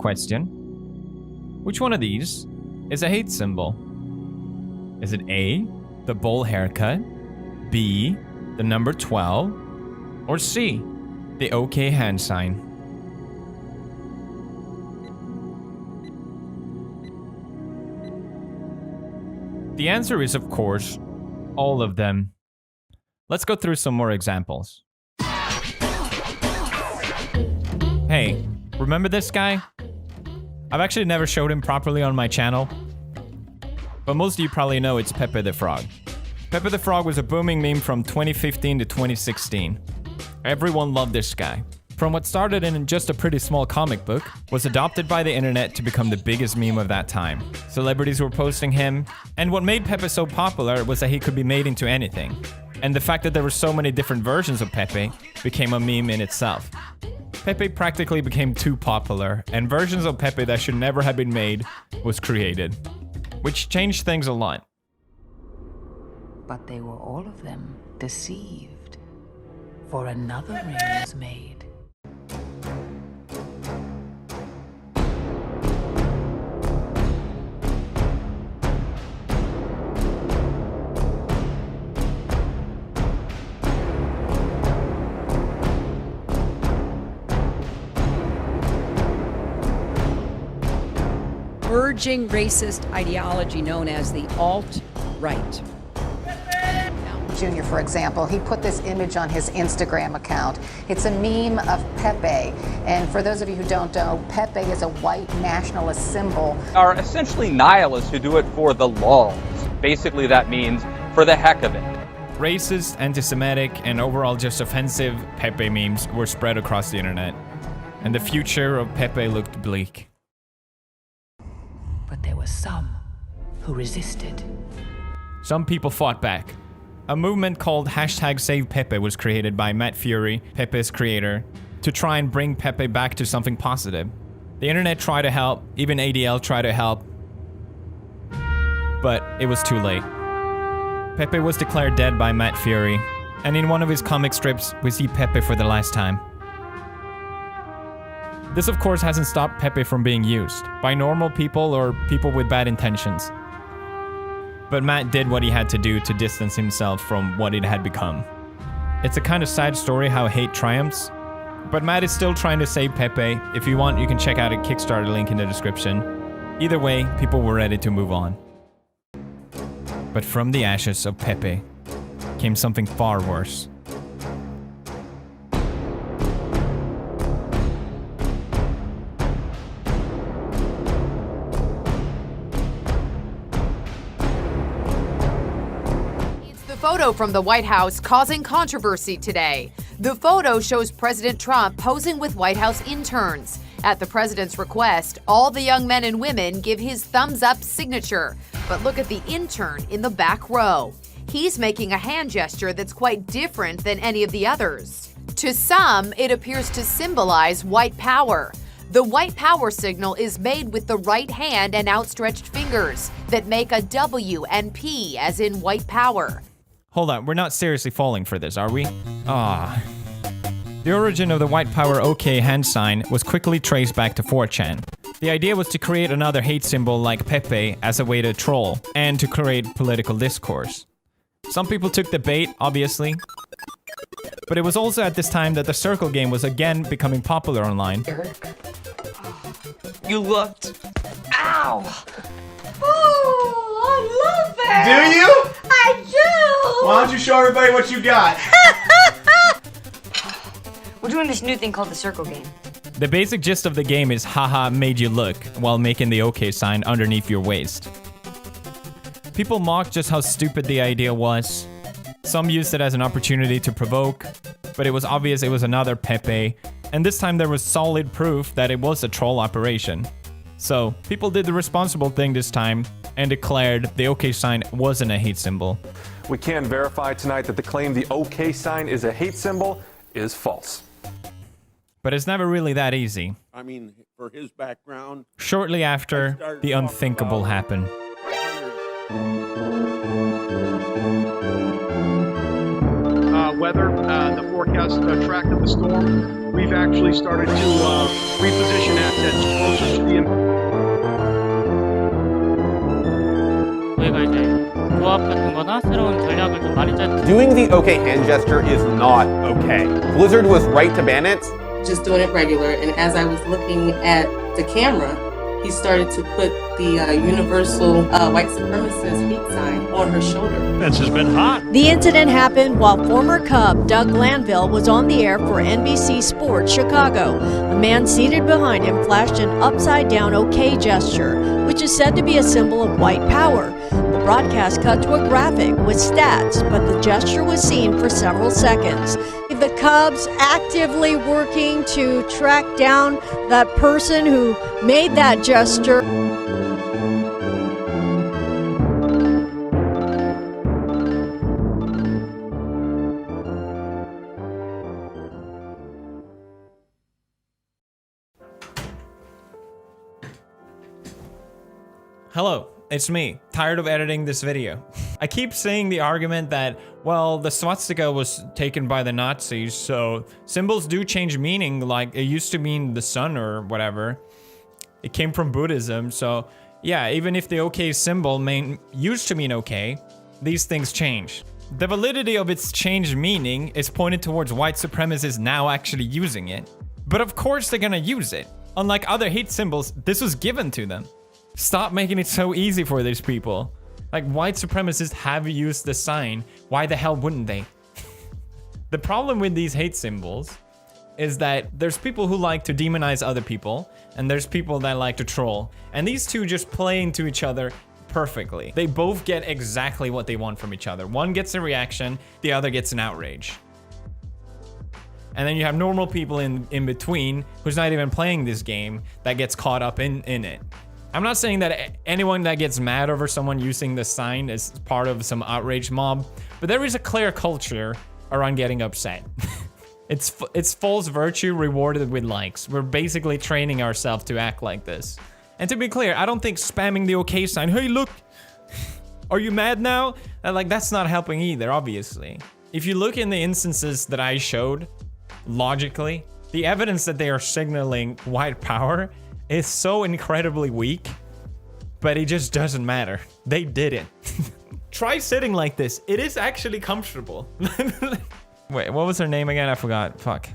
question. Which one of these is a hate symbol? Is it A, the bowl haircut, B, the number 12, or C, the OK hand sign? The answer is, of course, all of them. Let's go through some more examples. Hey, remember this guy? I've actually never showed him properly on my channel, but most of you probably know it's Pepe the Frog. Pepe the Frog was a booming meme from 2015 to 2016. Everyone loved this guy. From what started in just a pretty small comic book, was adopted by the internet to become the biggest meme of that time. Celebrities were posting him, and what made Pepe so popular was that he could be made into anything. And the fact that there were so many different versions of Pepe became a meme in itself. Pepe practically became too popular, and versions of Pepe that should never have been made was created, which changed things a lot. But they were all of them deceived, for another ring was made. Emerging racist ideology known as the alt-right. Jr., for example, he put this image on his Instagram account. It's a meme of Pepe. And for those of you who don't know, Pepe is a white nationalist symbol. Are essentially nihilists who do it for the lulz. Basically, that means for the heck of it. Racist, anti-Semitic, and overall just offensive Pepe memes were spread across the internet, and the future of Pepe looked bleak. But there were some who resisted. Some people fought back. A movement called #SavePepe was created by Matt Fury, Pepe's creator, to try and bring Pepe back to something positive. The internet tried to help, even ADL tried to help, but it was too late. Pepe was declared dead by Matt Fury, and in one of his comic strips, we see Pepe for the last time. This of course hasn't stopped Pepe from being used, by normal people or people with bad intentions. But Matt did what he had to do to distance himself from what it had become. It's a kind of sad story how hate triumphs, but Matt is still trying to save Pepe. If you want, you can check out a Kickstarter link in the description. Either way, people were ready to move on. But from the ashes of Pepe came something far worse. Photo from the White House causing controversy today. The photo shows President Trump posing with White House interns. At the president's request, all the young men and women give his thumbs up signature. But look at the intern in the back row. He's making a hand gesture that's quite different than any of the others. To some, it appears to symbolize white power. The white power signal is made with the right hand and outstretched fingers that make a W and P as in white power. Hold on, we're not seriously falling for this, are we? Ah. The origin of the white power OK hand sign was quickly traced back to 4chan. The idea was to create another hate symbol like Pepe as a way to troll, and to create political discourse. Some people took the bait, obviously, but it was also at this time that the circle game was again becoming popular online. You looked. Ow! Oh, I love it! Do you? I do! Why don't you show everybody what you got? We're doing this new thing called the circle game. The basic gist of the game is haha made you look while making the OK sign underneath your waist. People mocked just how stupid the idea was. Some used it as an opportunity to provoke, but it was obvious it was another Pepe, and this time there was solid proof that it was a troll operation. So, people did the responsible thing this time and declared the OK sign wasn't a hate symbol. We can verify tonight that the claim the OK sign is a hate symbol is false. But it's never really that easy. I mean, for his background. Shortly after, the unthinkable happened. weather, the forecast track of the storm, we've actually started to reposition assets closer to the. Doing the OK hand gesture is not okay. Blizzard was right to ban it. Just doing it regular, and as I was looking at the camera, he started to put the universal white supremacist hate sign on her shoulder. This has been hot. The incident happened while former Cub Doug Glanville was on the air for NBC Sports Chicago. A man seated behind him flashed an upside-down OK gesture, which is said to be a symbol of white power. The broadcast cut to a graphic with stats, but the gesture was seen for several seconds. The Cubs actively working to track down that person who made that gesture. Hello, it's me, tired of editing this video. I keep saying the argument that, well, the swastika was taken by the Nazis, so symbols do change meaning, like it used to mean the sun or whatever. It came from Buddhism, so yeah, even if the OK symbol used to mean OK, these things change. The validity of its changed meaning is pointed towards white supremacists now actually using it. But of course they're gonna use it. Unlike other hate symbols, this was given to them. Stop making it so easy for these people. Like, white supremacists have used the sign. Why the hell wouldn't they? The problem with these hate symbols is that there's people who like to demonize other people, and there's people that like to troll. And these two just play into each other perfectly. They both get exactly what they want from each other. One gets a reaction, the other gets an outrage. And then you have normal people in between who's not even playing this game that gets caught up in it. I'm not saying that anyone that gets mad over someone using the sign is part of some outrage mob, but there is a clear culture around getting upset. It's false virtue rewarded with likes. We're basically training ourselves to act like this. And to be clear, I don't think spamming the OK sign, hey look, are you mad now? Like, that's not helping either, obviously. If you look in the instances that I showed, logically, the evidence that they are signaling white power is so incredibly weak, but it just doesn't matter. They did it. Try sitting like this. It is actually comfortable. Wait, what was her name again? I forgot. Fuck.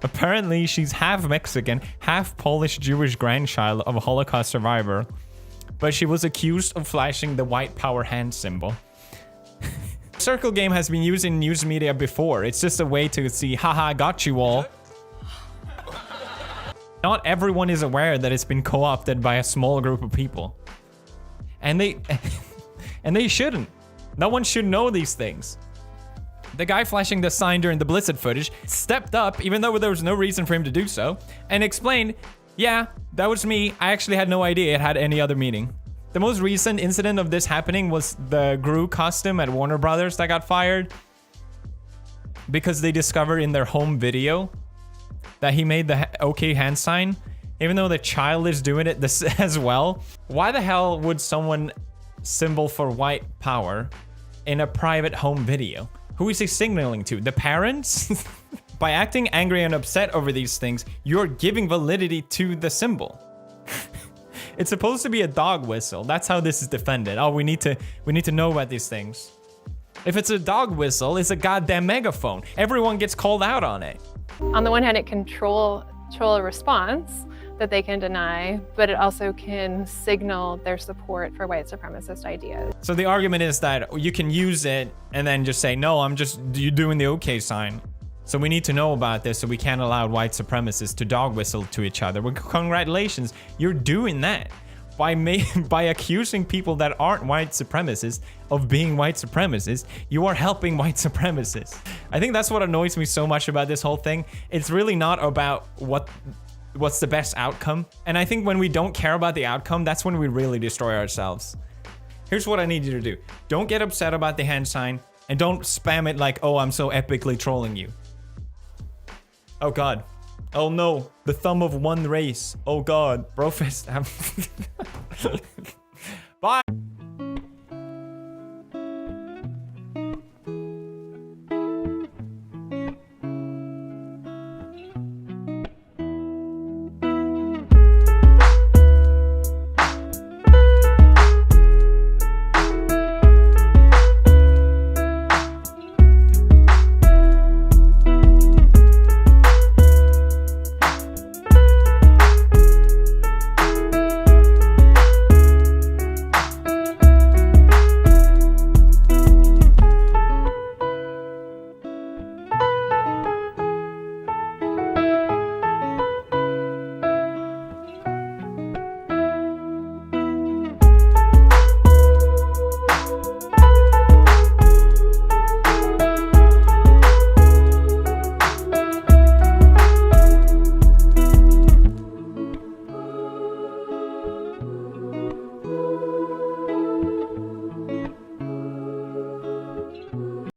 Apparently, she's half Mexican, half Polish Jewish grandchild of a Holocaust survivor, but she was accused of flashing the white power hand symbol. Circle game has been used in news media before. It's just a way to see, haha, got you all. Not everyone is aware that it's been co-opted by a small group of people. And they shouldn't. No one should know these things. The guy flashing the sign during the Blizzard footage stepped up, even though there was no reason for him to do so, and explained, yeah, that was me. I actually had no idea it had any other meaning. The most recent incident of this happening was the Gru costume at Warner Brothers that got fired because they discovered in their home video that he made the OK hand sign, even though the child is doing it this as well. Why the hell would someone symbol for white power in a private home video? Who is he signaling to? The parents? By acting angry and upset over these things, you're giving validity to the symbol. It's supposed to be a dog whistle. That's how this is defended. Oh, we need to know about these things. If it's a dog whistle, it's a goddamn megaphone. Everyone gets called out on it. On the one hand, it can troll a response that they can deny, but it also can signal their support for white supremacist ideas. So the argument is that you can use it and then just say, no, you're doing the OK sign. So we need to know about this so we can't allow white supremacists to dog whistle to each other. Well, congratulations, you're doing that. By accusing people that aren't white supremacists of being white supremacists, you are helping white supremacists. I think that's what annoys me so much about this whole thing. It's really not about what's the best outcome. And I think when we don't care about the outcome, that's when we really destroy ourselves. Here's what I need you to do. Don't get upset about the hand sign, and don't spam it like, oh, I'm so epically trolling you. Oh God. Oh no, the thumb of one race. Oh God, BROFIST. Bye.